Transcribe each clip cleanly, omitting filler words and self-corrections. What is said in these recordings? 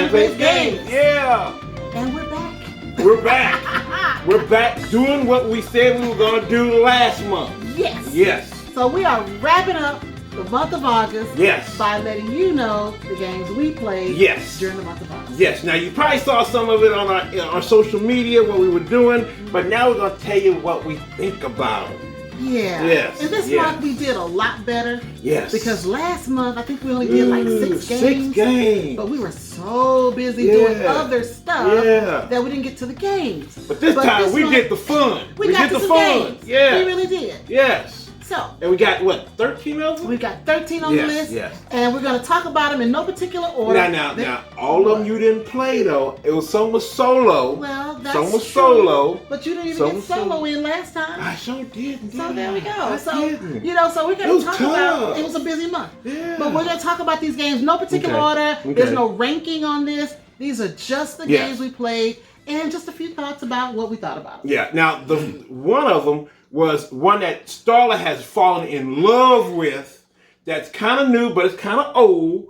plays games. Yeah. And we're back. We're back. We're back doing what we said we were going to do last month. Yes. Yes. So we are wrapping up the month of August. Yes. By letting you know the games we played. Yes. During the month of August. Yes. Now you probably saw some of it on our social media, what we were doing, but now we're going to tell you what we think about it. Yeah. Yes. And this month we did a lot better. Yes. Because last month I think we only did like 6 games. 6 games. But we were so busy doing other stuff that we didn't get to the games. But this time we did the fun. We got did to the some fun. games. Yeah. We really did. Yes. So. And we got what, 13 of them? We got 13 on the list. Yes. And we're going to talk about them in no particular order. Now, all of them you didn't play though. It was some was solo. Well, that's some was true. Solo. But you didn't even get solo in last time. I sure didn't. So there we go. Didn't. So we're going to talk about, it was a busy month. Yeah. But we're going to talk about these games, no particular order. Okay. There's no ranking on this. These are just the games we played and just a few thoughts about what we thought about them. Yeah. Now, the one of them was one that Starla has fallen in love with. That's kind of new, but it's kind of old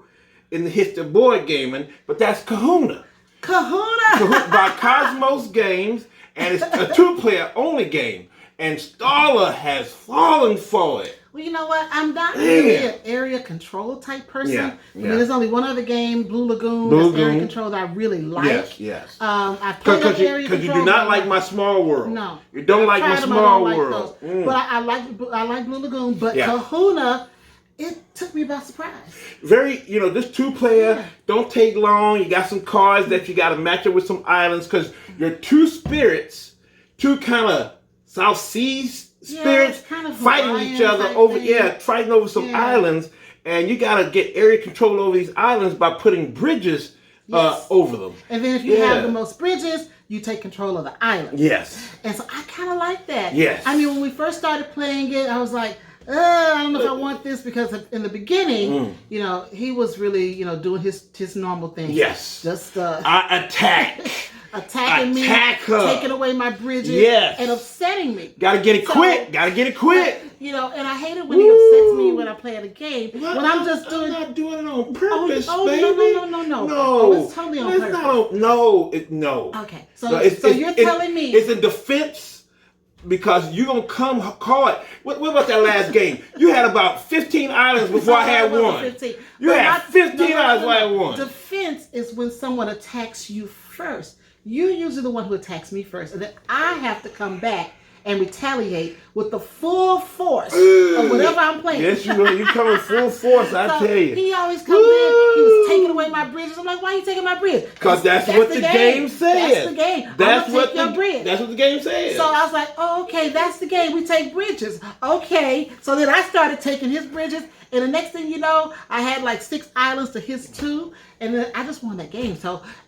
in the history of board gaming. But that's Kahuna. Kahuna by Cosmos Games, and it's a 2-player only game. And Starla has fallen for it. Well, you know what? I'm not really an area control type person. Yeah. I mean, there's only one other game, Blue Lagoon, that's area control that I really like. Yes. I played area control. Because you do not like my small world. No. You don't like my small world. But I like Blue Lagoon. But Kahuna, it took me by surprise. Very, this 2-player don't take long. You got some cards that you got to match up with some islands because you're 2 spirits, 2 kind of South Seas spirits kind of fighting each other over, fighting over some islands, and you got to get area control over these islands by putting bridges over them. And then if you have the most bridges, you take control of the island. Yes. And so I kind of like that. Yes. I mean, when we first started playing it, I was like, I don't know if I want this because in the beginning, he was really, doing his normal thing. Yes. Just I attack. Attacking me, taking away my bridges, and upsetting me. Gotta get it quick. And I hate it when he upsets me when I play at a game. When I'm just doing... I'm not doing it on purpose, baby. No. Oh, it's totally on purpose. No. Okay, so you're telling me... It's a defense because you're going to come hard. What about that last game? You had about 15 islands before I had one. 15. You had 15 islands before I had one. Defense is when someone attacks you first. You're usually the one who attacks me first, and then I have to come back and retaliate with the full force of whatever I'm playing. Yes, you come in full force, I tell you. He always comes in, he was taking away my bridges. I'm like, why are you taking my bridge? Because that's what the game says. That's the game. That's what your bridge. That's what the game says. So I was like, oh, okay, that's the game. We take bridges. Okay. So then I started taking his bridges, and the next thing you know, I had like 6 islands to his 2. And then I just won that game,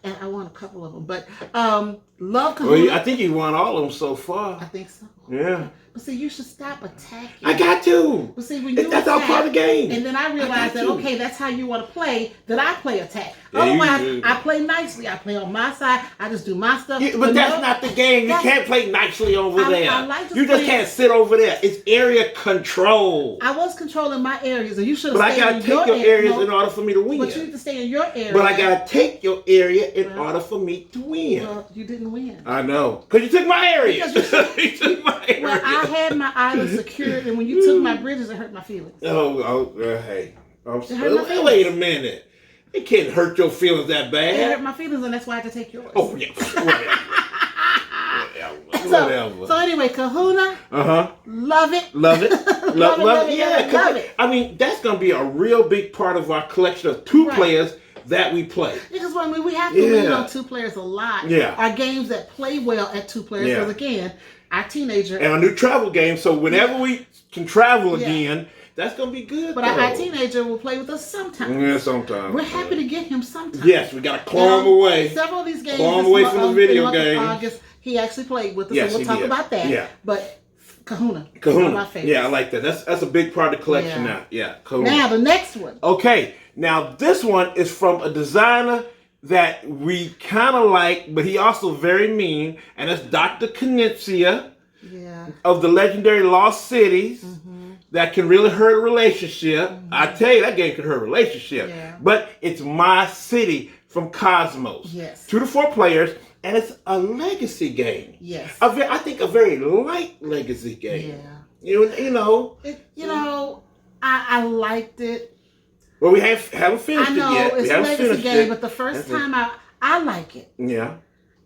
and I won a couple of them. But love Kahuna. Well, I think you won all of them so far. I think so. Yeah. But see, you should stop attacking. I got to. But see, when you that's all part of the game. And then I realized that okay, that's how you want to play. That I play attack. Otherwise, I play nicely. I play on my side. I just do my stuff. Yeah, but that's not the game. You can't play nicely over there. I like you just can't sit over there. It's area control. I was controlling my areas, and you should have. But I gotta take your areas in order for me to win. But you need to stay in your area. But I gotta take your area in order for me to win. Well, you didn't win. I know, because you took my area. You took my area. Well, I had my island secured, and when you took my bridges, it hurt my feelings. Hey. Wait a minute. It can't hurt your feelings that bad. It hurt my feelings, and that's why I had to take yours. Oh, yeah. Whatever. So anyway, Kahuna. Love it. Love it. Love it. Yeah. Love it. I mean, that's going to be a real big part of our collection of 2 players that we play. Because we have to lean on 2 players a lot. Yeah. Our games that play well at 2 players. Because again, our teenager. And a new travel game. So whenever we can travel again, that's going to be good. But our teenager will play with us sometimes. Yeah, sometimes. We're happy to get him sometimes. Yes, we got to claw him away. Several of these games. Claw him away from the video game. August, he actually played with us. Yes, so we'll talk about that. Yeah. But Kahuna. One of my favorites. Yeah, I like that. That's a big part of the collection now. Yeah, Kahuna. Now, the next one. Okay. Now, this one is from a designer that we kind of like, but he also very mean, and that's Dr. Knizia of the legendary Lost Cities. That can really hurt a relationship. I tell you, that game can hurt a relationship. But it's my city from Cosmos. Yes. 2 to 4 players, and it's a legacy game. Yes. I think a very light legacy game. Yeah. You know. I liked it. Well, we haven't finished it yet. I know it's a legacy game, but the first time I like it. Yeah.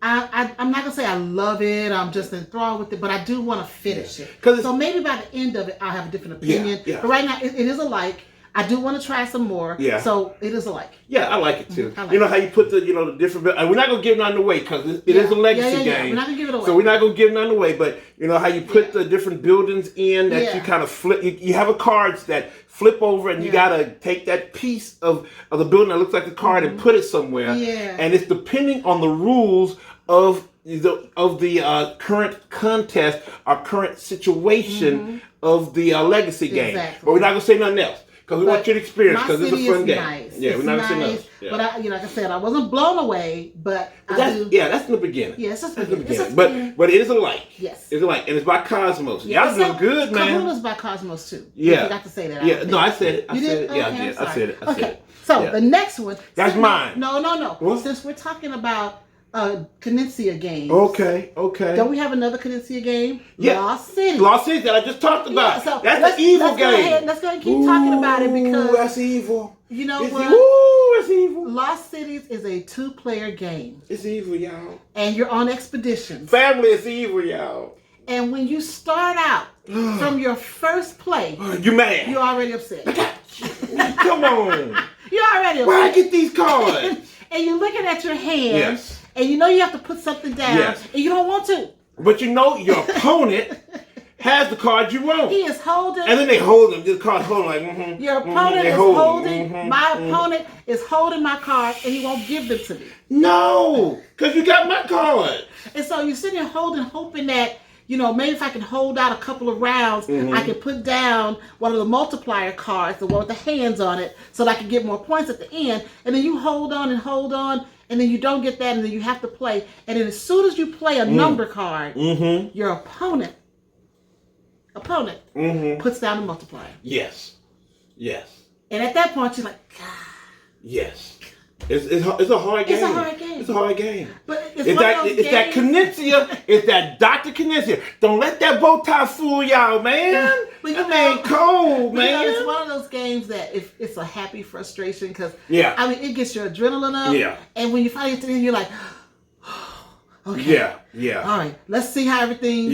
I'm not gonna say I love it. I'm just enthralled with it, but I do want to finish it. So maybe by the end of it, I'll have a different opinion. Yeah. But right now, it is a like. I do want to try some more. Yeah. So it is a like. Yeah, I like it too. You know how you put the different. We're not gonna give none away because it is a legacy game. We're not gonna give it away. So we're not gonna give none away. But you know how you put the different buildings in that you kind of flip. You have a cards that flip over, and you gotta take that piece of the building that looks like the card and put it somewhere. Yeah. And it's depending on the rules of the current contest or current situation of the legacy game. But we're not gonna say nothing else. Because we want you to experience, because it's a fun game. Nice. Yeah, we're not gonna say nothing. Yeah. But like I said, I wasn't blown away, but that's in the beginning. Yeah, it's just the beginning. But it is a like. Yes. It's a like, and it's by Cosmos. Yeah, y'all doing good, man. Kahuna's by Cosmos too. Yeah. You forgot to say that. Yeah, no, I said it. You did? Yeah, I did. I said it. Okay. So the next one. That's mine. No. What? Since we're talking about Cascadia games. Okay. Don't we have another Cascadia game? Yeah. Lost City. Lost City that I just talked about. So that's the evil game. Let's go ahead and keep talking about it because that's evil. You know what? It's evil. Lost Cities is a 2-player game. It's evil, y'all. And you're on expeditions. Family is evil, y'all. And when you start out from your first play, you mad. You're already upset. Come on. You're already upset. Where I get these cards? And you're looking at your hand. Yes. And you know you have to put something down. Yes. And you don't want to. But you know your opponent has the card you want. He is holding. And then they hold them. The card holding like, Your opponent is holding. My opponent is holding my card and he won't give them to me. No. Because you got my card. And so you're sitting there holding, hoping that, maybe if I can hold out a couple of rounds, I can put down one of the multiplier cards, the one with the hands on it, so that I can get more points at the end. And then you hold on, and then you don't get that, and then you have to play. And then as soon as you play a number card, your opponent puts down the multiplier. Yes. And at that point, you're like, God. Yes. It's a hard game. It's a hard game. It's a hard game. But it's that Knizia. It's that Dr. Knizia. Don't let that bow tie fool y'all, man. That man cold, man. It's one of those games that it's a happy frustration because it gets your adrenaline up. Yeah. And when you finally get to the end, you're like, okay. Yeah. All right. Let's see how everything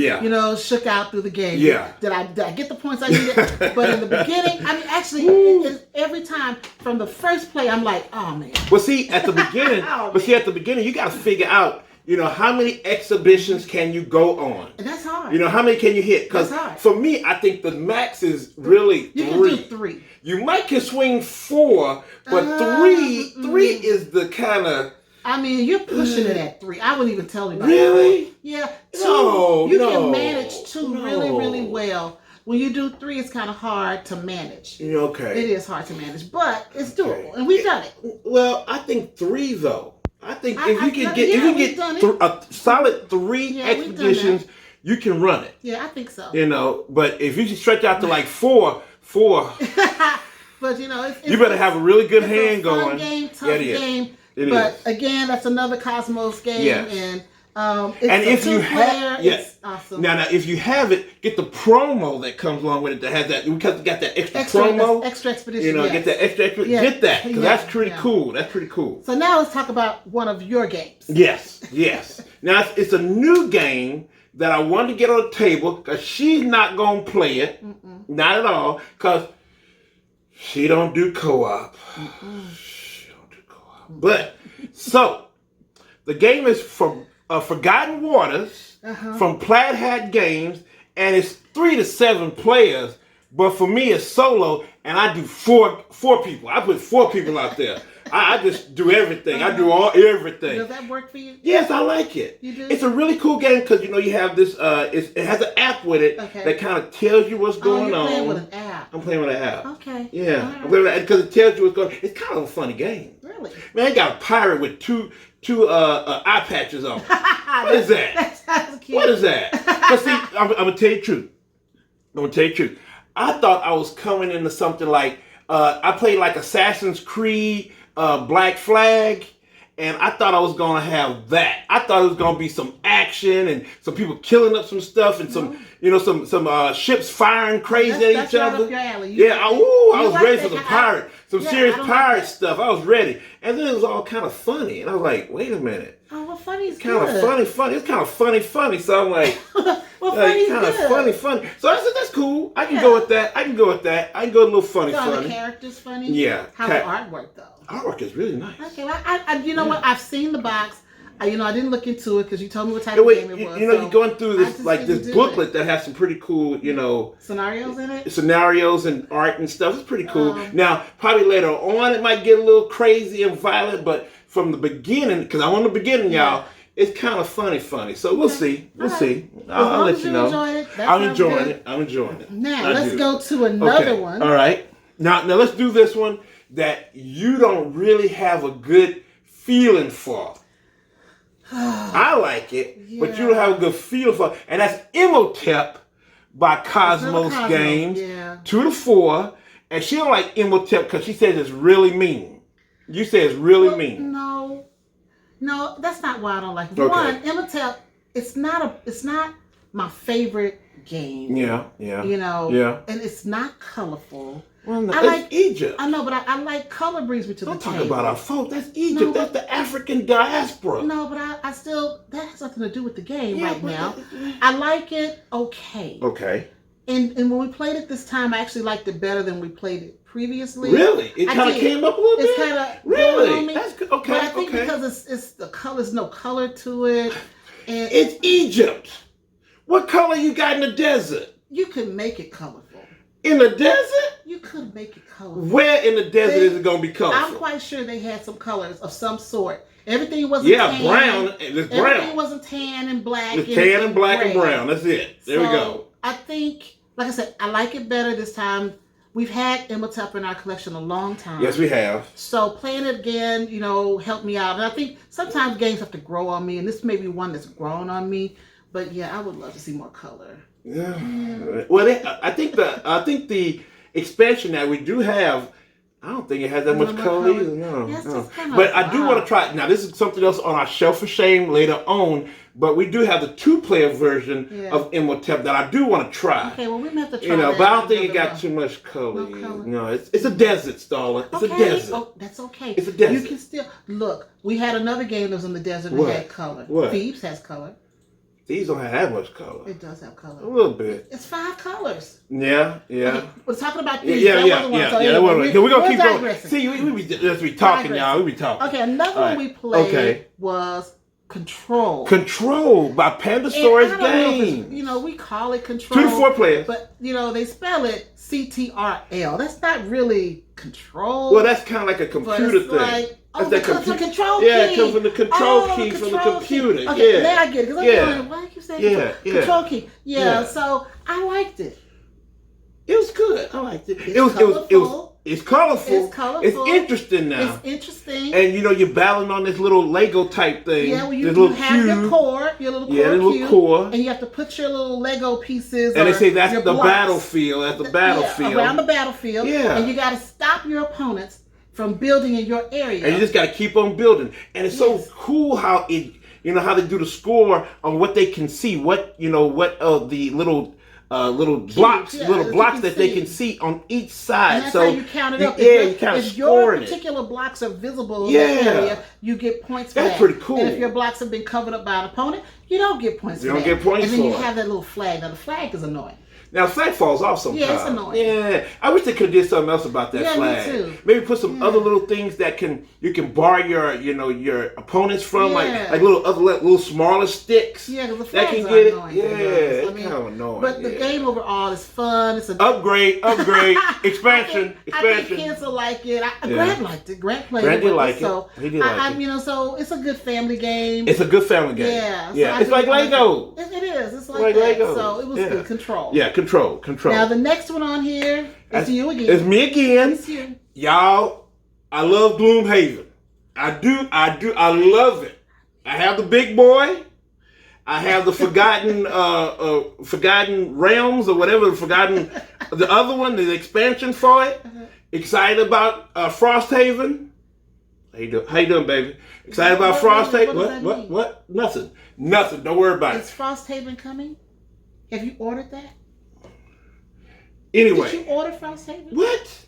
shook out through the game. Yeah. Did I get the points I needed? But in the beginning, actually, every time from the first play, I'm like, oh man. Well, see, at the beginning, you got to figure out, how many exhibitions can you go on? And that's hard. How many can you hit? Because for me, I think the max is really 3. You can do 3. You might can swing 4, but 3 is the kind of. You're pushing it at 3. I wouldn't even tell you. Really? Yeah. 2. No, you can manage 2 really, really well. When you do 3, it's kind of hard to manage. Okay. It is hard to manage, but it's doable, and we've done it. Well, I think 3 though. I think if you can get a solid 3 expeditions, you can run it. Yeah, I think so. But if you stretch out to like 4. But it's you better have a really good hand going. Game, tough game. But again, that's another Cosmos game, yes. and if you have, it's awesome. Now, if you have it, get the promo that comes along with it that has that, because you got that extra promo, extra expedition. Get that extra. Get that, because that's pretty cool. That's pretty cool. So now let's talk about one of your games. Yes. Now it's a new game that I wanted to get on the table because she's not gonna play it, not at all, because she don't do co-op. But, so, the game is from Forgotten Waters, from Planet Hex Games, and it's 3 to 7 players, but for me it's solo, and I do four people. I put 4 people out there. I just do everything. I do everything. Does that work for you? Yes, I like it. You do? It's a really cool game because, you have this, it has an app with it that kind of tells you what's going on. Playing with an app. I'm playing with an app. Okay. Yeah. Right. I'm playing with it because it tells you what's going on. It's kind of a funny game. Really? Man, I got a pirate with two eye patches on. What is that? That sounds cute. What is that? But see, I'm going to tell you the truth. I thought I was coming into something like, I played like Assassin's Creed, Black Flag, and I thought I was gonna have that. I thought it was gonna be some action and some people killing up some stuff and some ships firing crazy at each other. Up your alley. I was ready for some serious pirate stuff. I was ready, and then it was all kind of funny, and I was like, wait a minute. Oh, well, funny is kind of funny. It's kind of funny. So I'm like, well, funny kind of funny. So I said, that's cool. I can go with that. I can go a little funny. So the characters funny. Yeah. How's the artwork though? Artwork is really nice. Okay, well, I you know what? I've seen the box. I didn't look into it because you told me what type of game it was. You're going through this booklet that has some pretty cool, scenarios in it. Scenarios and art and stuff. It's pretty cool. Now, probably later on, it might get a little crazy and violent, but from the beginning, because I'm on the beginning, y'all, it's kind of funny. So we'll see. We'll see. I'll let you know. I'm enjoying it. Now let's go to another one. All right. Now let's do this one that you don't really have a good feeling for. I like it, but you don't have a good feel for it. And that's Imhotep by Cosmos Games. 2 to 4. And she don't like Imhotep because she says it's really mean. You say it's really mean. No, that's not why I don't like it. One, Imhotep, it's not my favorite game. Yeah. And it's not colorful. Well, I like Egypt. I know, but I like color brings me to the table. Don't talk about our folk. That's Egypt. That's the African diaspora. No, but I still, that has nothing to do with the game now. I like it okay. Okay. And when we played it this time, I actually liked it better than we played it previously. Really? It kind of came up a little bit? It's kind of really? That's good. Okay. But I think because it's the color's no color to it. And it's Egypt. What color you got in the desert? You could make it colorful. In the desert? You could make it colorful. Where in the desert is it going to be colorful? I'm quite sure they had some colors of some sort. Everything wasn't tan. Brown. It's brown. Everything wasn't tan and black. It's tan and black and brown. That's it. There we go. I think, like I said, I like it better this time. We've had Imhotep in our collection a long time. Yes, we have. So playing it again, helped me out. And I think sometimes games have to grow on me, and this may be one that's grown on me. But yeah, I would love to see more color. Yeah. Well, I think the expansion that we do have, I don't think it has that much color either. No. Yes, no. But I do want to try it. Now, this is something else on our shelf for shame later on. But we do have the 2-player version of Imhotep that I do want to try. Okay, well, we may have to try that. But I don't think it got too much color. No color. No, it's a desert, Starla. It's a desert. Oh, that's okay. It's a desert. You can still look. We had another game that was in the desert that had color. What? Thieves has color. These don't have that much color. It does have color. A little bit. It's 5 colors. Yeah. Okay, we're talking about these. Yeah. We're gonna keep going. See, we be talking, y'all. We be talking. Okay, another one we played was Control. Control by Pandasaurus Games. We call it Control. 2 to 4 players. But they spell it CTRL. That's not really Control. Well, that's kind of like a computer thing. Like, because the control key. Yeah, it comes from the control key from the computer. Okay, now I get it. Because I'm going, why do you say control key? Yeah, so I liked it. It was good. I liked it. It's colorful. It's colorful. It's interesting now. It's interesting. And you're battling on this little Lego type thing. Yeah, well, you have your core, your little core, and you have to put your little Lego pieces. And they say that's the battlefield. That's the battlefield. Around the battlefield. Yeah. And you got to stop your opponents from building in your area. And you just got to keep on building. And it's so cool how it, how they do the score on what they can see, what the little blocks that they can see on each side. And that's how you count it up. You kind of if your particular blocks are visible in the area, you get points for that. That's pretty cool. And if your blocks have been covered up by an opponent, you don't get points for that. You don't get points for it. And then you have that little flag. Now, the flag is annoying. Now, the flag falls off sometimes. Yeah, it's annoying. Yeah, I wish they could have did something else about that flag. Me too. Maybe put some other little things that you can bar your opponents from, like little smaller sticks. Yeah, because the flags can are get annoying. It's kind of annoying. But the game overall is fun. It's an upgrade, expansion. I think kids will like it. Grant liked it. Grant played it. He did like it. So it's a good family game. It's a good family game. Yeah. It's like Lego. It is. It's like that. Lego. So it was good. Control. Yeah. Control. Now the next one on here is you again. It's me again. It's you. Y'all, I love Gloomhaven. I do. I love it. I have the big boy. I have the Forgotten Realms or whatever. The other one, the expansion for it. Excited about Frosthaven. How you doing, baby? Excited about frost tape? What? Nothing. Don't worry about it. Is frost taping coming? Have you ordered that? Anyway. Did you order frost taping? What?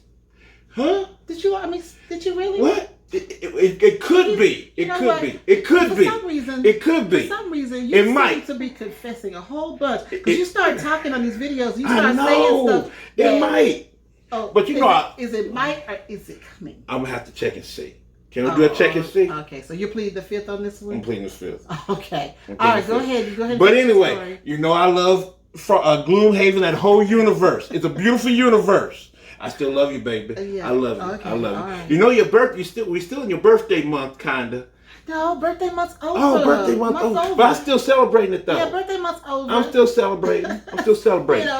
Huh? Did you really? What? It could be. It could be. It could be. For some reason, you seem to be confessing a whole bunch. Because you start talking on these videos, you start saying stuff. It might. Oh, but you know, is it might or is it coming? I'm gonna have to check and see. Can we do a check and see? Okay, so you're pleading the fifth on this one? I'm pleading the fifth. Okay. All right, go ahead. But anyway, you know I love Gloomhaven, that whole universe. It's a beautiful universe. I still love you, baby. Yeah. I love you. Okay, I love you. right. You know your birthday. We still in your birthday month, kinda. No, birthday month's over. Oh, birthday month over. But I'm still celebrating it though. Yeah, birthday month's over. I'm still celebrating. You know,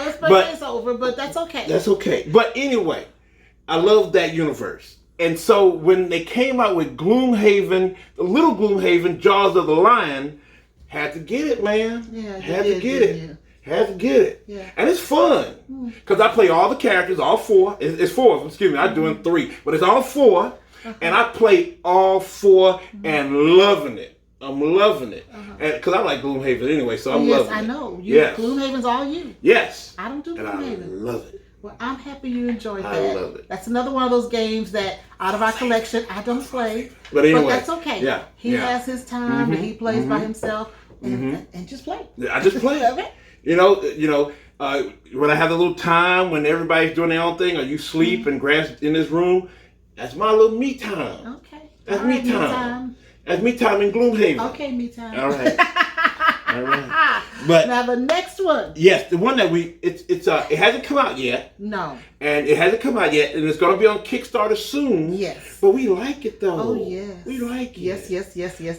his birthday's over, but that's okay. That's okay. But anyway, I love that universe. And so when they came out with Gloomhaven, the little Gloomhaven, Jaws of the Lion, had to get it, man. Yeah, had to get it. Had to get it. Yeah. And it's fun. Because I play all the characters, all four. It's four of them, excuse me. I'm doing three. But it's all four. And I play all four and loving it. I'm loving it. Because I like Gloomhaven anyway, so I'm loving it. Yes, I know. Yes. Gloomhaven's all you. Yes. I don't do Gloomhaven. I love it. Well, I'm happy you enjoyed that. I love it. That's another one of those games that out of our collection I don't play. But anyway. But that's okay. Yeah. He has his time and he plays by himself and just play. I just play. Okay. You know, when I have a little time when everybody's doing their own thing, or you sleep and grass in this room, that's my little me time. Okay. That's me time. That's me time in Gloomhaven. Okay, me time. All right. All right. But now the next one. Yes, the one that it hasn't come out yet. No. And it hasn't come out yet, and it's going to be on Kickstarter soon. Yes. But we like it though. Oh yes. We like it. Yes.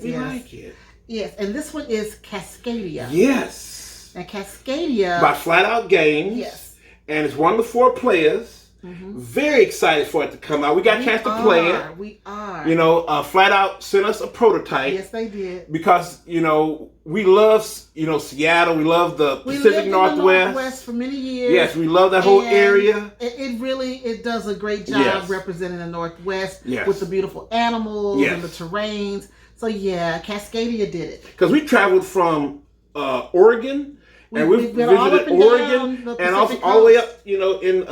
We like it. Yes, and this one is Cascadia. Yes. And Cascadia by Flat Out Games. Yes. And it's 1 to 4 players. Very excited for it to come out. We got a chance to play it. We are. You know, Flat Out sent us a prototype. Yes, they did. Because, you know, we love, Seattle. We love the Pacific Northwest. In the Northwest for many years. Yes, we love that whole area. It does a great job representing the Northwest with the beautiful animals and the terrains. So yeah, Cascadia did it. Because we traveled from Oregon. And we visited Oregon and also all the way up, in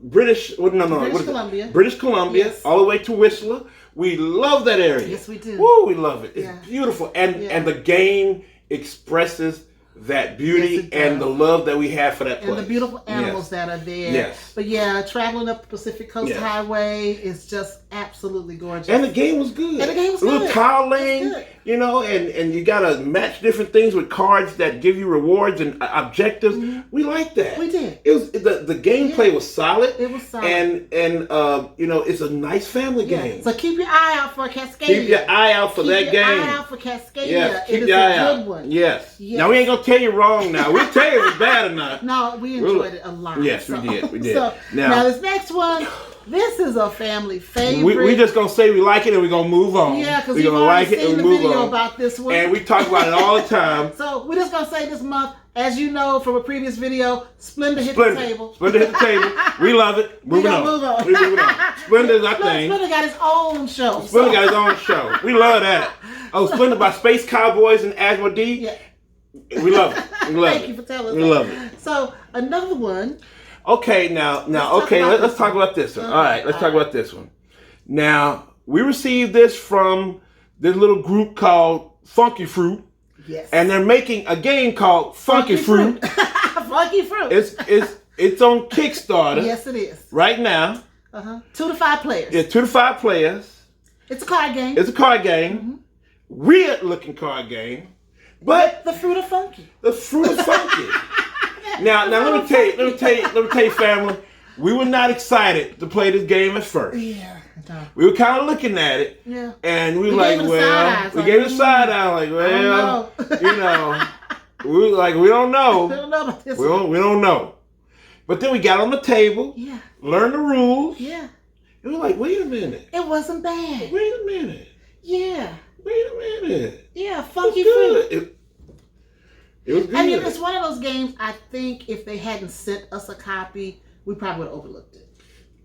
British Columbia. British Columbia, yes. All the way to Whistler. We love that area. Yes, we do. Woo, we love it. It's beautiful. And the game expresses that beauty and the love that we have for that place. And the beautiful animals that are there. Yes. But yeah, traveling up the Pacific Coast Highway is just absolutely gorgeous. And the game was good. A little tile laying, and you got to match different things with cards that give you rewards and objectives. We like that. We did. It was the gameplay was solid. It was solid. And it's a nice family game. So keep your eye out for Cascadia. Keep your eye out for that game. Keep your eye out for Cascadia. Yes, keep it is your eye a good out. one. Yes. Now we ain't gonna tell you wrong. Now we'll tell you if it's bad or not. No, we enjoyed it a lot. Yes, we did. We did. So now this next one, this is a family favorite. We just gonna say we like it and we're gonna move on. Yeah, because we're we've gonna already like it seen and the move video on. about this one, and we talk about it all the time. So we're just gonna say this month, as you know from a previous video, Splendor hit the table. Splendor hit the table. We love it. Moving on. Move on. We moving on. Splendor's our thing. Splendor got his own show. Splendor got his own show. We love that. Oh, Splendor by Space Cowboys and Asmodee. Yeah. We love it. We love Thank you for telling us. We love it. So another one. Okay, let's talk about this one. All right, let's talk about this one. Now, we received this from this little group called Funky Fruit. Yes. And they're making a game called Funky Fruit. Funky Fruit. It's on Kickstarter. Yes, it is. Right now. 2 to 5 players. Yeah, 2 to 5 players. It's a card game. It's a card game. Weird looking card game. But the fruit of funky. The fruit of funky. Now let me tell you, family, we were not excited to play this game at first. Yeah. No. We were kind of looking at it. Yeah. And we gave it a side eye, we were like, we don't know. We don't know about this. We don't know. But then we got on the table. Yeah. Learned the rules. Yeah. And we're like, wait a minute. It wasn't bad. Wait a minute. Yeah. Wait a minute. Yeah, funky fruit. It was good. I mean, it's one of those games, I think if they hadn't sent us a copy, we probably would have overlooked it.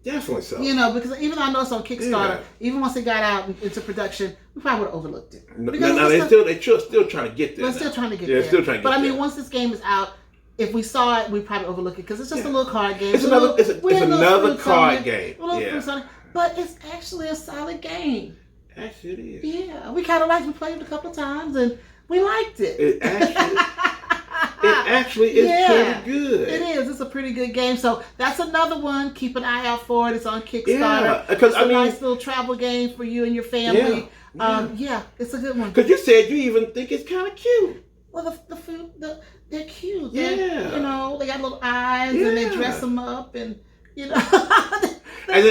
Definitely so. You know, because even though I know it's on Kickstarter, even once it got out into production, we probably would have overlooked it. No, they're still trying to get there. They're still trying to get there. Still trying to get but there. I mean, once this game is out, if we saw it, we'd probably overlook it because it's just a little card game. It's another card game. But it's actually a solid game. Actually, it is. Yeah, we kind of liked it. We played it a couple of times and we liked it. It actually is pretty good. It is. It's a pretty good game. So that's another one. Keep an eye out for it. It's on Kickstarter. Yeah, because it's a nice little travel game for you and your family. It's a good one. Because you said you even think it's kind of cute. Well, the food, they're cute. Yeah. You know, they got little eyes and they dress them up and, you know. and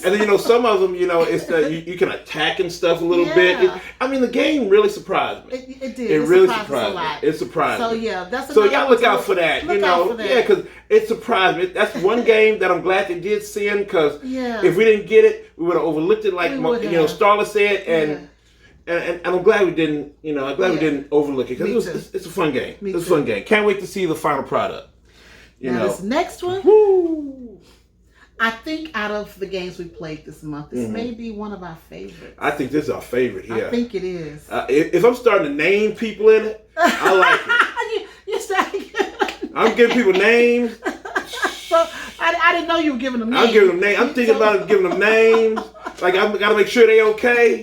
then you know, some of them, you know, it's you can attack and stuff a little bit. I mean, the game really surprised me. It did. It really surprised me. It surprised me. So yeah, that's so y'all look out for that. Look out for that. Yeah, because it surprised me. That's one game that I'm glad they did send because if we didn't get it, we would have overlooked it, like Starla said, and I'm glad we didn't. You know, I'm glad we didn't overlook it because it's a fun game. It's a fun game. Can't wait to see the final product. Now this next one. I think out of the games we played this month, this may be one of our favorites. I think this is our favorite here. I think it is. If I'm starting to name people in it, I like it. You're starting. I'm giving people names. So I didn't know you were giving them names. I'm giving them names. I'm thinking about giving them names. Like I got to make sure they okay.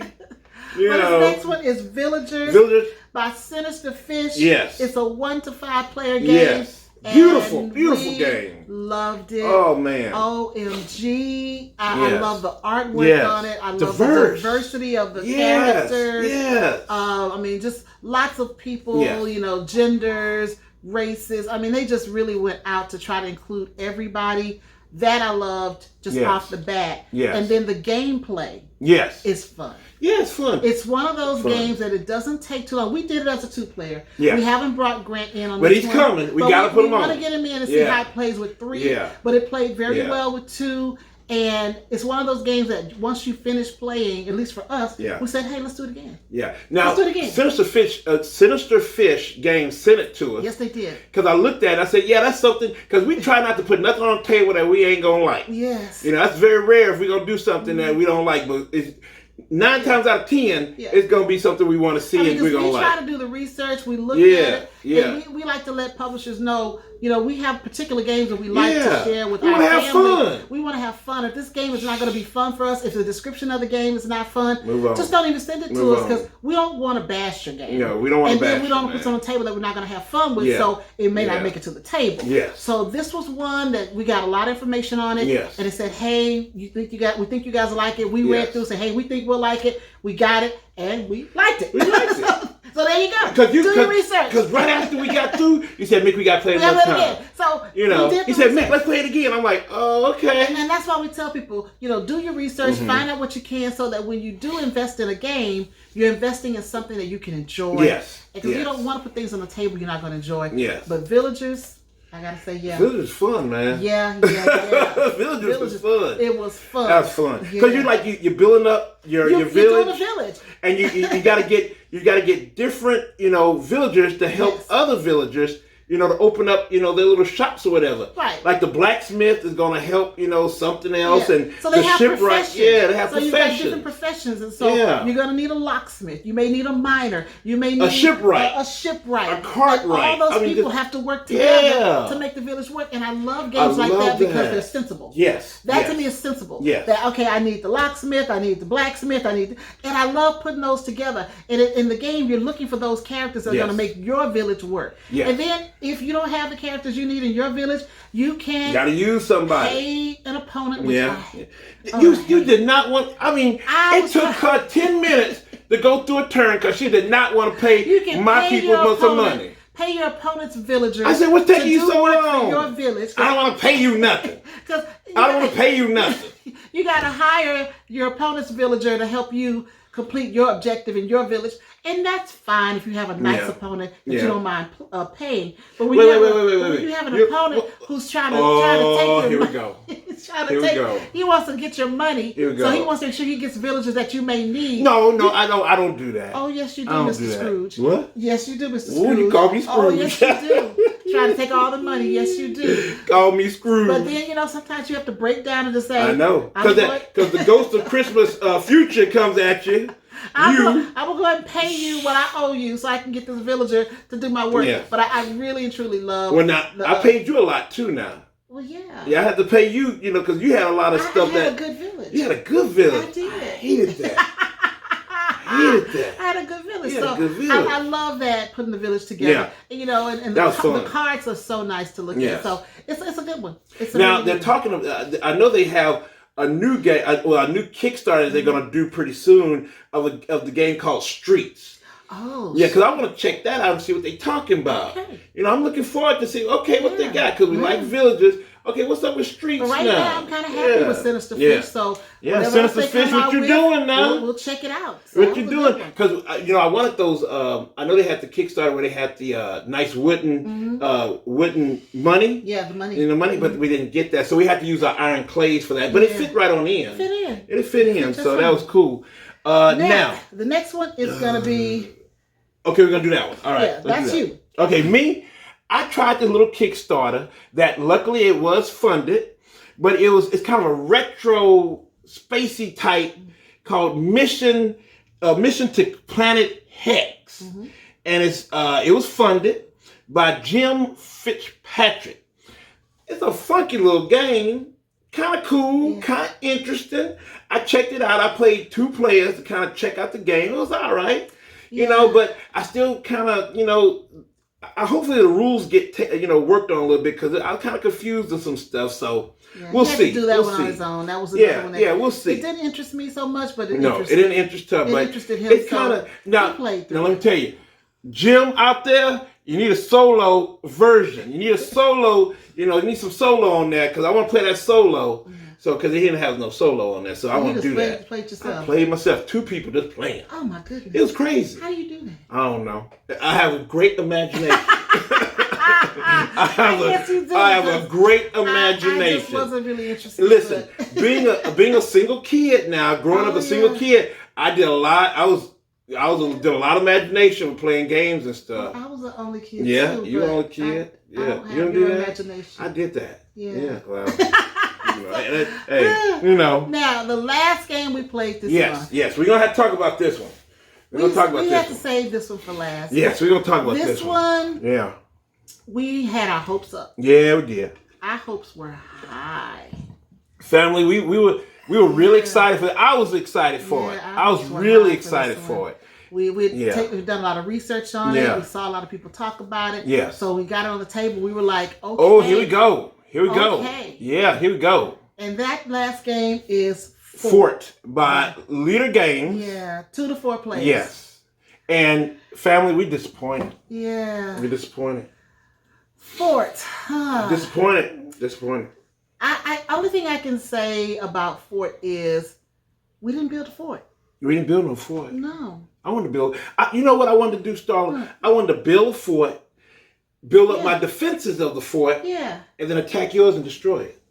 You know. This next one is Villagers by Sinister Fish. Yes. It's a 1 to 5 player game. Yes. Beautiful game. Loved it. Oh man. OMG. I love the artwork on it. I love the diversity of the characters. Yes. I mean, just lots of people, you know, genders, races. I mean, they just really went out to try to include everybody. That I loved just off the bat. Yes. And then the gameplay is fun. Yeah, it's fun. It's one of those games that it doesn't take too long. We did it as a 2-player. Yeah. We haven't brought Grant in on but this he's one. coming. We got to put him on. We want to get him in and see how it plays with 3. Yeah. But it played very well with 2. And it's one of those games that once you finish playing, at least for us, we said, hey, let's do it again. Yeah. Now, let's do it again. Sinister Fish game sent it to us. Yes, they did. Because I looked at it, I said, yeah, that's something, because we try not to put nothing on the table that we ain't going to like. Yes. You know, that's very rare if we're going to do something that we don't like, but it's 9 times out of 10, it's going to be something we want to see and we're going to like. We try to do the research, we look at it, and we like to let publishers know, you know, we have particular games that we like to share with our family. Fun. We want to have fun. If this game is not going to be fun for us, if the description of the game is not fun, move on. Just don't even send it to us because we don't want to bash your game. No, we don't want to bash it. And then we don't want to put it on the table that we're not going to have fun with, so it may not make it to the table. Yes. So this was one that we got a lot of information on it. Yes. And it said, hey, we think you guys will like it. We read through, said, hey, we think we'll like it. We got it, and we liked it. We liked it. So there you go. Do your research. Because right after we got through, you said, Mick, we got to play it another time. Again. So you know, he said, Mick, let's play it again. I'm like, oh, okay. And that's why we tell people, you know, do your research, find out what you can, so that when you do invest in a game, you're investing in something that you can enjoy. Yes. Because you don't want to put things on the table you're not going to enjoy. Yes. But Villagers, I gotta say, Villagers fun, man. Yeah. Villagers was fun. It was fun. That was fun. Because you're building up your village. You're doing a village. And you gotta get different, you know, villagers to help other villagers, you know, to open up, you know, their little shops or whatever. Right. Like the blacksmith is gonna help, you know, something else, and so they have shipwright. Yeah, they have professions. So you got different professions, and so you're gonna need a locksmith. You may need a miner. You may need a shipwright. A shipwright. A cartwright. All those people have to work together to make the village work. And I love games like that because they're sensible. Yes. That to me is sensible. Yes. That I need the locksmith. I need the blacksmith. and I love putting those together. And in the game, you're looking for those characters that are gonna make your village work. Yes. And then if you don't have the characters you need in your village, you can gotta use somebody. Pay an opponent. You did not want. I mean, it took her 10 minutes to go through a turn because she did not want to pay my people some money. Pay your opponent's villagers. I said, what's taking you so long? For your village. I don't want to pay you nothing. I don't want to pay you nothing. You got to hire your opponent's villager to help you complete your objective in your village, and that's fine if you have a nice opponent that you don't mind paying. But when you have an opponent who's trying to take your money, he's trying to take. He wants to get your money, so he wants to make sure he gets villagers that you may need. No, I don't do that. Oh yes, you do, Mr. Scrooge. What? Yes, you do, Mr. Scrooge. Ooh, you call me Scrooge. Oh yes, you do. trying to take all the money. Yes, you do. Call me Scrooge. But then, sometimes you have to break down and just say, I know. Because the ghost of Christmas future comes at you. I'm going to go ahead and pay you what I owe you so I can get this villager to do my work. Yeah. But I really and truly love... Well, now, I paid you a lot, too, now. Well, yeah. Yeah, I had to pay you, because you had a lot of stuff I had a good village. You had a good village. I did. I hated that. I had a good village. I love that, putting the village together. Yeah. And the cards are so nice to look at. So it's a good one. Now, they're talking about... I know they have... a new game, a new Kickstarter they're going to do pretty soon of the game called Streets. Oh. Yeah, because I want to check that out and see what they're talking about. Okay. I'm looking forward to see, what they got, because we like villages. Okay, what's up with Streets right now? I'm kind of happy with Sinister Fish, so Sinister Fish, what you doing now? We'll check it out. So what you doing? Because, I wanted those, I know they had the Kickstarter where they had the nice wooden money. Yeah, the money. Money, but we didn't get that, so we had to use our iron clays for that. But it fit right on in. It fit in, so that was cool. Now, the next one is going to be... Okay, we're going to do that one. All right. Yeah, that's you. Okay, me... I tried the little Kickstarter that luckily it was funded, but it's kind of a retro spacey type called Mission to Planet Hex. Mm-hmm. And it was funded by Jim Fitzpatrick. It's a funky little game, kind of cool, kind of interesting. I checked it out. I played 2 players to kind of check out the game. It was all right, but I still kind of, hopefully the rules get worked on a little bit, because I was kind of confused with some stuff. So we'll see. He had to do that one on his own. That was another one. We'll see. It didn't interest me so much, but it didn't interest her. But interested him. It's kind of now. Let me tell you, Jim out there, you need a solo version. You need a solo. You need some solo on there, because I want to play that solo. Mm-hmm. So, because he didn't have no solo on there, so I want to do that. Play it yourself. I played myself. 2 people just playing. Oh my goodness! It was crazy. How do you do that? I don't know. I have a great imagination. I have a great imagination. I just wasn't really interested. Listen, being a single kid now, growing up a single kid, I did a lot. did a lot of imagination with playing games and stuff. I was the only kid. Yeah, too, you were the only kid. I don't you have do that? Imagination. I did that. Yeah. Well, hey. Now, the last game we played this month. Yes, we're going to have to talk about this one. We're going to talk about this one. We have to save this one for last. Yes, we're going to talk about this one. Yeah. We had our hopes up. Yeah, we did. Our hopes were high. Family, we were really excited for it. I was excited for it. I was really excited for it. We've done a lot of research on it. We saw a lot of people talk about it. Yeah. So we got it on the table. We were like, okay. Oh, here we go. Here we go. Okay. Yeah, here we go. And that last game is Fort by Leader Games. Yeah, 2 to 4 players. Yes. And family, we disappointed. Yeah. We disappointed. Fort. Disappointed. Only thing I can say about Fort is we didn't build a fort. We didn't build no fort. No. I wanted to build. You know what I wanted to do, Starla? I wanted to build a fort, build up my defenses of the fort, and then attack yours and destroy it.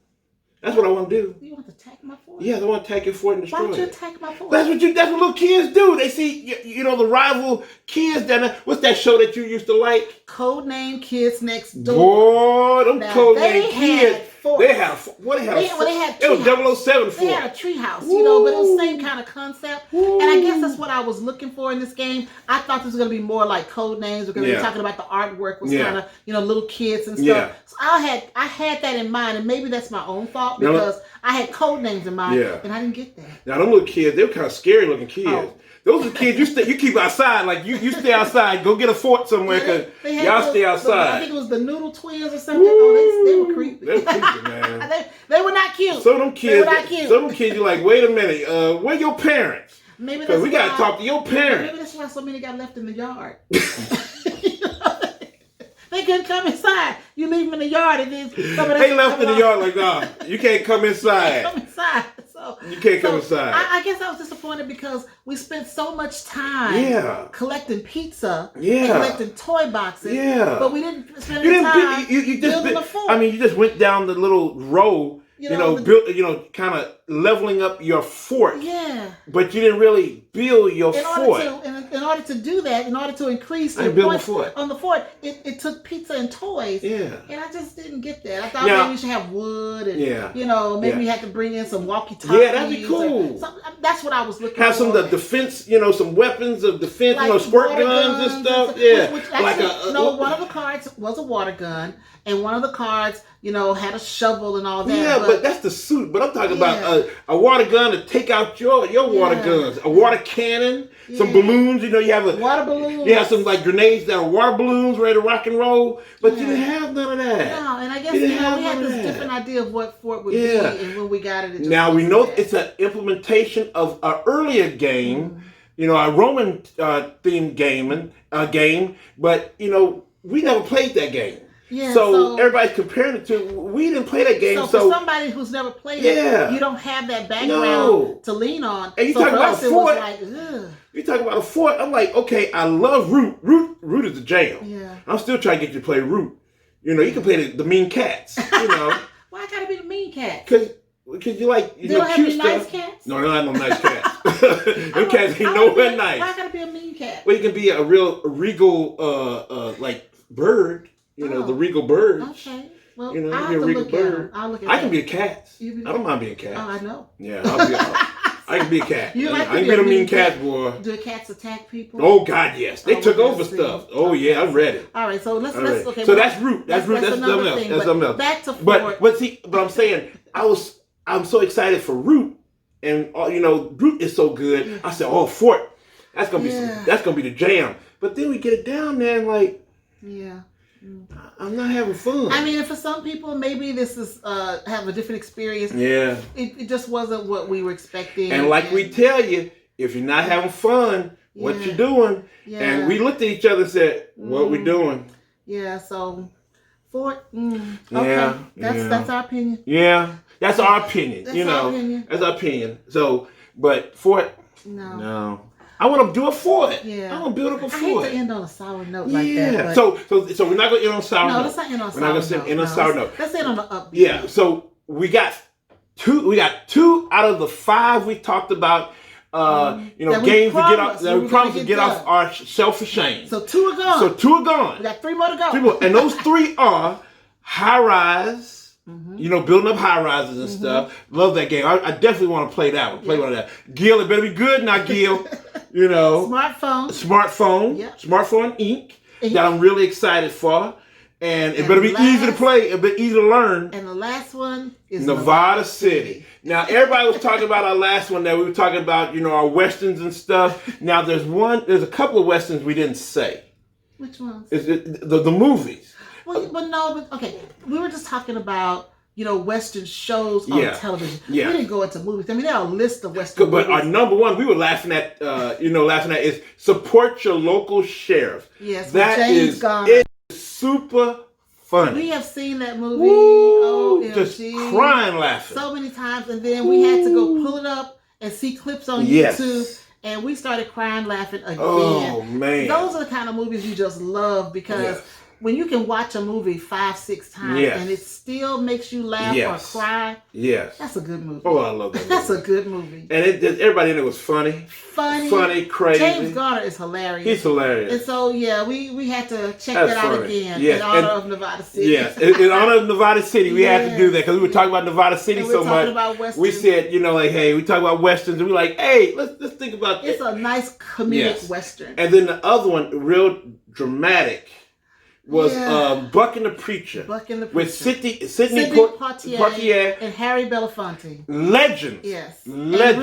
That's what I want to do. You want to attack my fort? Yeah, I want to attack your fort and destroy it. Why would you attack my fort? That's what little kids do. They see, the rival kids down there. What's that show that you used to like? Codename Kids Next Door. Boy, them codename kids. They had what? They had. It was 007 fort. They had a treehouse, but it was the same kind of concept. Ooh. And I guess that's what I was looking for in this game. I thought this was going to be more like code names because they were talking about the artwork was kind of little kids and stuff. Yeah. So I had that in mind, and maybe that's my own fault because I had code names in mind, and I didn't get that. Now them little kids, they were kind of scary looking kids. Oh. Those are kids you keep outside. Like you stay outside. Go get a fort somewhere because y'all stay outside. I think it was the Noodle Twins or something. Oh, they were creepy. They were creepy, man. they were not cute. Some of them kids, you're like, wait a minute. Where your parents? Maybe because we gotta talk to your parents. Maybe that's why so many got left in the yard. They couldn't come inside. You leave them in the yard and then they left in the yard like, nah, you can't come inside. Come inside. You can't come inside. I guess I was disappointed because we spent so much time collecting pizza, and collecting toy boxes, but we didn't spend any time building a fort. I mean, you just went down the little row, built, kind of leveling up your fort. Yeah. But you didn't really build your fort. In order to do that, in order to increase the points on the fort, it took pizza and toys. Yeah. And I just didn't get that. I thought maybe we should have wood and, maybe we had to bring in some walkie-talkies. Yeah, that'd be cool. That's what I was looking for. Have some of the defense, some weapons of defense, like squirt guns and stuff. Which actually, one of the cards was a water gun, and one of the cards, had a shovel and all that. Yeah, but that's the suit. But I'm talking about a water gun to take out your water guns, a water cannon, some balloons. You have a water balloons. You have some like grenades that are water balloons ready to rock and roll. But you didn't have none of that. No, and I guess we had this different idea of what fort would be, and when we got it. Now we know it's an implementation of an earlier game. A Roman themed game, but we never played that game. Yeah, so everybody's comparing it to. We didn't play that game. So for somebody who's never played it, you don't have that background to lean on. And you talk about a fort. You talk about a fort. I'm like, okay, I love Root. Root is the jam. Yeah. I'm still trying to get you to play Root. You can play the mean cats. Why I gotta be the mean cat? Because you like they don't have cute any stuff. Nice cats? No, they're not no nice cats. Them cats ain't nowhere nice. Why I gotta be a mean cat? Well, you can be a regal like bird. The regal birds. Okay. Well, I'll have be a to regal look bird. I'll look at I can be a cat. I don't mind being a cat. Oh, I know. Yeah, I can be a cat. You like I can be a mean cat, boy. Do cats attack people? Oh God, yes. They took over stuff. Oh yeah, I'm ready. All right, so let's okay. So that's Root. That's Root. That's something else. That's something else. Back to Fort. But I'm saying I'm so excited for Root, and Root is so good. I said, oh, Fort, that's gonna be the jam. But then we get it down there and like, I'm not having fun. I mean, for some people, maybe this is have a different experience. Yeah. It just wasn't what we were expecting. And we tell you, if you're not having fun, what you doing? Yeah. And we looked at each other and said, what we doing? Yeah, so Fort. Okay. That's our opinion. Yeah. That's our opinion. That's our opinion. That's our opinion. So, but Fort, no. I want to do a fort. Yeah. I want to build up a fort. I hate to end on a sour note like that. So we're not going to end on a sour note. No, let's not end on a sour note. We're not going to end on a sour note. Let's end on the upbeat. Yeah. So we got two out of the 5 we talked about. Games that we promised to get off our shelf of shame. So 2 are gone. We got 3 more to go. 3 more. And those 3 are High Rise. Building up high rises and stuff. Love that game. I definitely want to play that one. Play one of that. Gil, it better be good now, Gil. Smartphone. Yep. Smartphone ink that I'm really excited for. And it better be easy to play. It better be easy to learn. And the last one is Nevada City. Now, everybody was talking about our last one that we were talking about, our westerns and stuff. Now, there's a couple of westerns we didn't say. Which ones? The movies. Well, okay. We were just talking about, Western shows on television. Yeah. We didn't go into movies. I mean, there are a list of Western movies. But our number one, we were laughing at, is support your local sheriff. Yes, that James Garner. It's super funny. We have seen that movie. Just crying laughing. So many times. And then we had to go pull it up and see clips on YouTube. And we started crying laughing again. Oh, man. Those are the kind of movies you just love because... When you can watch a movie 5-6 times and it still makes you laugh or cry, that's a good movie. Oh, I love that movie. That's a good movie. And everybody in it was funny, crazy. James Garner is hilarious. He's hilarious. And so, we had to check that out again in honor of Nevada City. Yes, in honor of Nevada City, we had to do that because we were talking about Nevada City so much. About Westerns. We said, hey, we talk about Westerns, and we're like, hey, let's think about It's a nice comedic Western. And then the other one, real dramatic, was Buck and the Preacher. With Sidney Poitier and Harry Belafonte. Legends. Yes. Legends.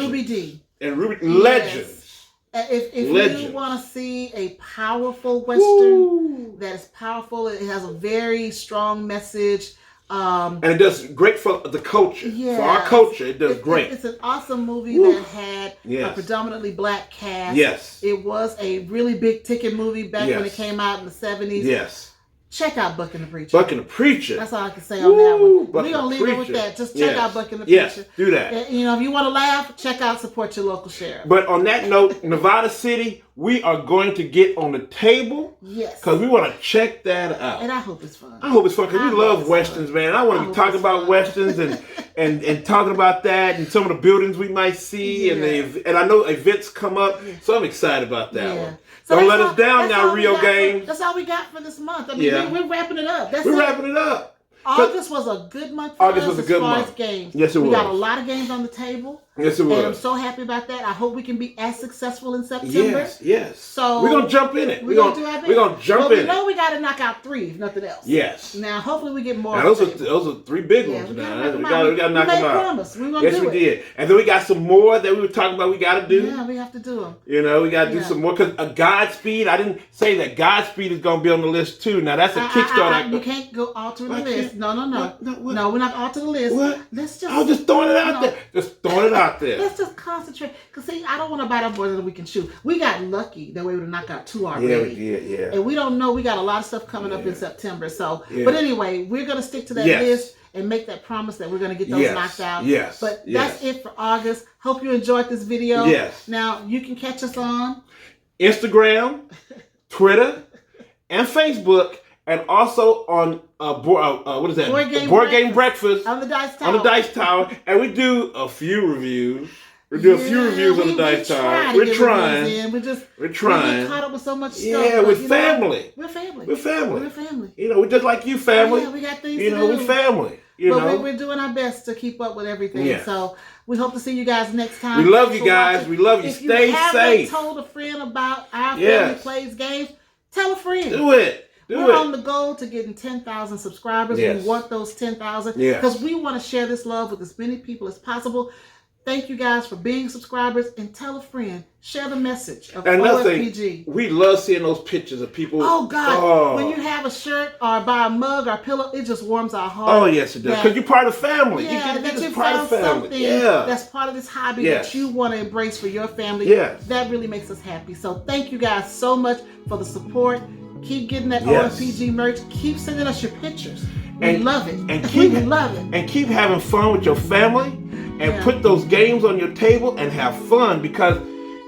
And Ruby D. Legends. If you want to see a powerful Western that is powerful, it has a very strong message. And it does great for the culture. For our culture, it does great. It's an awesome movie that had a predominantly black cast. Yes. It was a really big ticket movie back when it came out in the 70s. Yes. Check out Buck and the Preacher. Buck and the Preacher. That's all I can say on that one. We're going to leave it with that. Just check out Buck and the Preacher. Yes, do that. If you want to laugh, check out Support Your Local Sheriff. But on that note, Nevada City, we are going to get on the table. Yes. Because we want to check that out. And I hope it's fun. I hope it's fun because we love Westerns, man. I want to be talking about Westerns and talking about that and some of the buildings we might see. And I know events come up. So I'm excited about that one. So don't let us down now, Rio Games. That's all we got for this month. I mean, we're wrapping it up. We're wrapping it up. August was a good month for us as far as games. Yes, it was. We got a lot of games on the table. Yes, it was. And I'm so happy about that. I hope we can be as successful in September. Yes. So we're going to jump in it. We're going to do our best. We're going to jump in it. We know we got to knock out 3, if nothing else. Yes. Now, hopefully we get more. Now, those are 3 big ones now. We got to knock them out. Promise. We're going to do it. Yes, we did. And then we got some more that we were talking about we got to do. Yeah, we have to do them. You know, we got to do some more. Because Godspeed, I didn't say that Godspeed is going to be on the list too. Now, that's a Kickstarter. You can't go alter the list. No. No, we're not alter the list. What? Let's just. I was just throwing it out there. Just throwing it out there. Let's just concentrate. Because, see, I don't want to bite off more than we can chew. We got lucky that we were able to knock out 2 already. Yeah, we did, yeah. And we don't know. We got a lot of stuff coming up in September. So, but anyway, we're going to stick to that list and make that promise that we're going to get those knocked out. Yes. But that's it for August. Hope you enjoyed this video. Yes. Now, you can catch us on Instagram, Twitter, and Facebook. And also on what is that? Board Game Breakfast on the Dice Tower. On the Dice Tower, and we do a few reviews. We do a few reviews on the Dice Tower. We're trying. We're trying. We're caught up with so much stuff. Yeah, we're family. We're family. We're family. We're family. You know, we're just like you, family. Yeah, we got things to do. We're family. But we're doing our best to keep up with everything. Yeah. So we hope to see you guys next time. We love you guys. We love you. Stay safe. If you haven't told a friend about Our Family Plays Games, tell a friend. Do it. We're on the goal to getting 10,000 subscribers. We want those 10,000 because we want to share this love with as many people as possible. Thank you guys for being subscribers, and tell a friend. Share the message of OFPG. We love seeing those pictures of people. Oh, God. When you have a shirt or buy a mug or a pillow, it just warms our heart. Oh, yes, it does. Because you're part of the family. Yeah, that you found something that's part of this hobby that you want to embrace for your family. Yeah. That really makes us happy. So thank you guys so much for the support. Keep getting that OFPG merch. Keep sending us your pictures. We love it. We love it. And keep having fun with your family. And put those games on your table and have fun. Because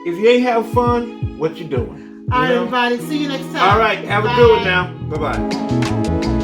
if you ain't having fun, what you doing? All right, everybody. See you next time. All right. Have a good one now. Bye-bye.